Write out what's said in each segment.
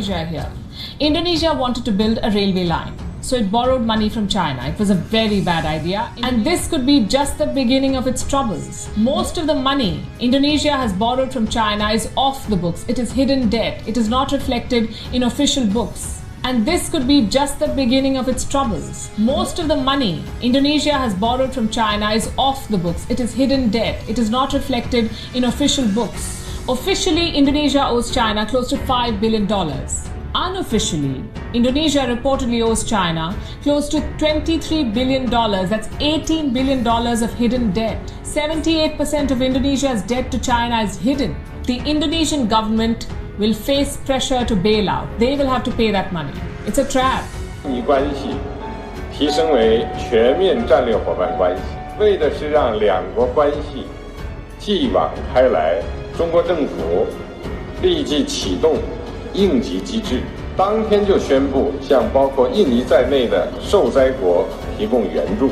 Indonesia here. Indonesia wanted to build a railway line, so it borrowed money from China. It was a very bad idea, and this could be just the beginning of its troubles. Most of the money Indonesia has borrowed from China is off the books. It is hidden debt. It is not reflected in official books. And this could be just the beginning of its troubles. Most of the money Indonesia has borrowed from China is off the books. It is hidden debt. It is not reflected in official books. Officially, Indonesia owes China close to $5 billion. Unofficially, Indonesia reportedly owes China close to $23 billion. That's $18 billion of hidden debt. 78% of Indonesia's debt to China is hidden. The Indonesian government will face pressure to bail out. They will have to pay that money. It's a trap. 关系提升为全面战略伙伴关系，为的是让两国关系继往开来。中国政府立即启动应急机制，当天就宣布向包括印尼在内的受灾国提供援助，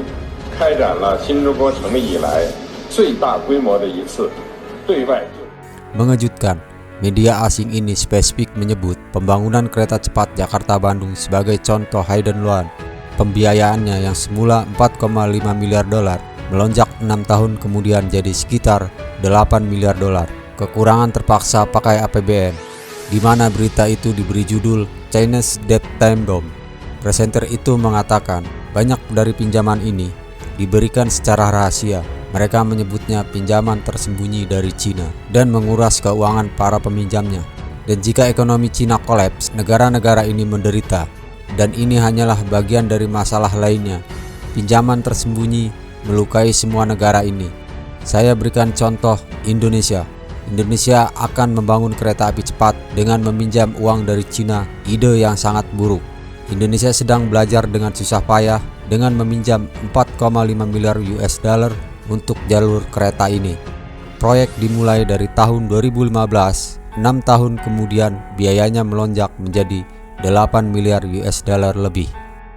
开展了新中国成立以来最大规模的一次对外救援。 Mengejutkan, media asing ini spesifik menyebut pembangunan kereta cepat Jakarta-Bandung sebagai contoh hidden loan. Pembiayaannya yang semula 4,5 miliar dolar melonjak 6 tahun kemudian jadi sekitar 8 miliar dolar. Kekurangan terpaksa pakai APBN, di mana berita itu diberi judul Chinese Debt Time Bomb. Presenter itu mengatakan banyak dari pinjaman ini diberikan secara rahasia. Mereka menyebutnya pinjaman tersembunyi dari Cina dan menguras keuangan para peminjamnya. Dan jika ekonomi Cina kolaps, negara-negara ini menderita. Dan ini hanyalah bagian dari masalah lainnya. Pinjaman tersembunyi melukai semua negara ini. Saya berikan contoh Indonesia. Indonesia akan membangun kereta api cepat dengan meminjam uang dari Cina, ide yang sangat buruk. Indonesia sedang belajar dengan susah payah dengan meminjam 4,5 miliar US dollar untuk jalur kereta ini. Proyek dimulai dari tahun 2015, 6 tahun kemudian biayanya melonjak menjadi 8 miliar US dollar lebih.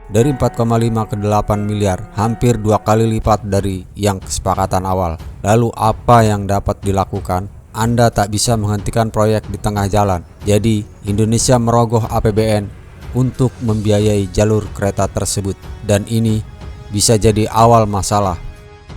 Dari 4,5 ke 8 miliar, hampir 2 kali lipat dari yang kesepakatan awal. Lalu apa yang dapat dilakukan? Anda tak bisa menghentikan proyek di tengah jalan. Jadi, Indonesia merogoh APBN untuk membiayai jalur kereta tersebut. Dan ini bisa jadi awal masalah.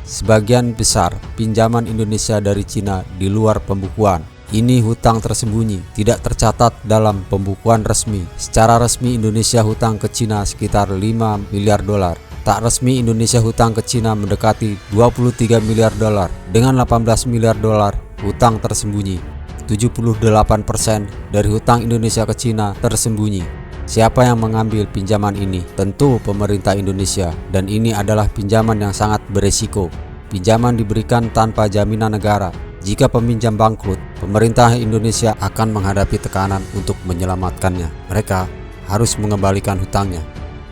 Sebagian besar pinjaman Indonesia dari Cina di luar pembukuan. Ini hutang tersembunyi, tidak tercatat dalam pembukuan resmi. Secara resmi Indonesia hutang ke Cina sekitar 5 miliar dolar. Tak resmi Indonesia hutang ke Cina mendekati 23 miliar dolar. Dengan 18 miliar dolar hutang tersembunyi. 78% dari hutang Indonesia ke Cina tersembunyi. Siapa yang mengambil pinjaman ini? Tentu pemerintah Indonesia, dan ini adalah pinjaman yang sangat beresiko. Pinjaman diberikan tanpa jaminan negara. Jika peminjam bangkrut, pemerintah Indonesia akan menghadapi tekanan untuk menyelamatkannya. Mereka harus mengembalikan hutangnya.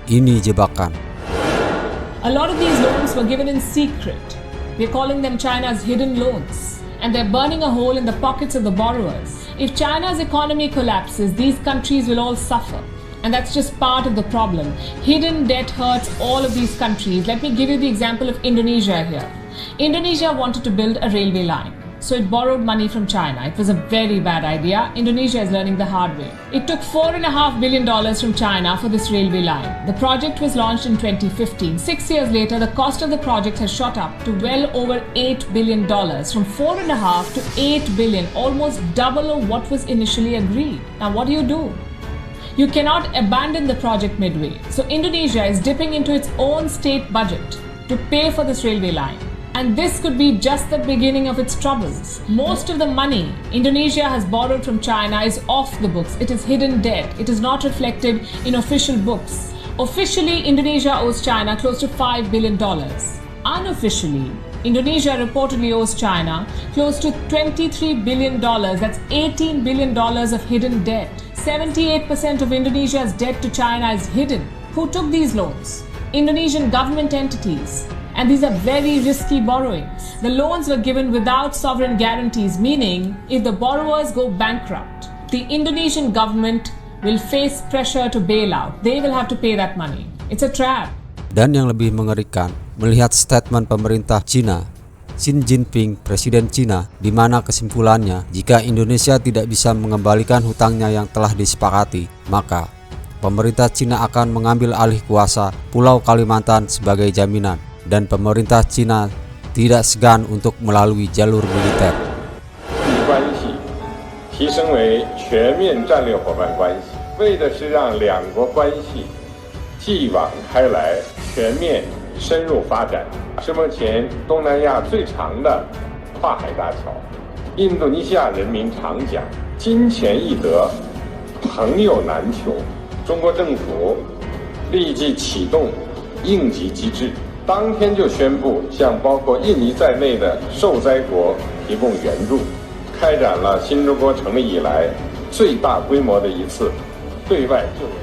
Ini jebakan. A lot of these loans were given in secret. We're calling them China's hidden loans. And they're burning a hole in the pockets of the borrowers. If China's economy collapses, these countries will all suffer. And that's just part of the problem. Hidden debt hurts all of these countries. Let me give you the example of Indonesia here. Indonesia wanted to build a railway line, so it borrowed money from China. It was a very bad idea. Indonesia is learning the hard way. It took $4.5 billion from China for this railway line. The project was launched in 2015. 6 years later, the cost of the project has shot up to well over $8 billion, from $4.5 to $8 billion, almost double of what was initially agreed. Now, what do? You cannot abandon the project midway. So Indonesia is dipping into its own state budget to pay for this railway line. And this could be just the beginning of its troubles. Most of the money Indonesia has borrowed from China is off the books. It is hidden debt. It is not reflected in official books. Officially, Indonesia owes China close to $5 billion. Unofficially, Indonesia reportedly owes China close to $23 billion. That's $18 billion of hidden debt. 78% of Indonesia's debt to China is hidden. Who took these loans? Indonesian government entities. And these are very risky borrowings. The loans were given without sovereign guarantees, meaning if the borrowers go bankrupt, the Indonesian government will face pressure to bail out. They will have to pay that money. It's a trap. Dan yang lebih mengerikan, melihat statement pemerintah Cina Xi Jinping, Presiden Cina, di mana kesimpulannya jika Indonesia tidak bisa mengembalikan hutangnya yang telah disepakati, maka pemerintah Cina akan mengambil alih kuasa Pulau Kalimantan sebagai jaminan, dan pemerintah Cina tidak segan untuk melalui jalur militer. 关系提升为全面战略伙伴关系，为的是让两国关系继往开来，全面深入发展。是目前东南亚最长的跨海大桥。印度尼西亚人民常讲“金钱易得，朋友难求”。中国政府立即启动应急机制，当天就宣布向包括印尼在内的受灾国提供援助，开展了新中国成立以来最大规模的一次对外救援。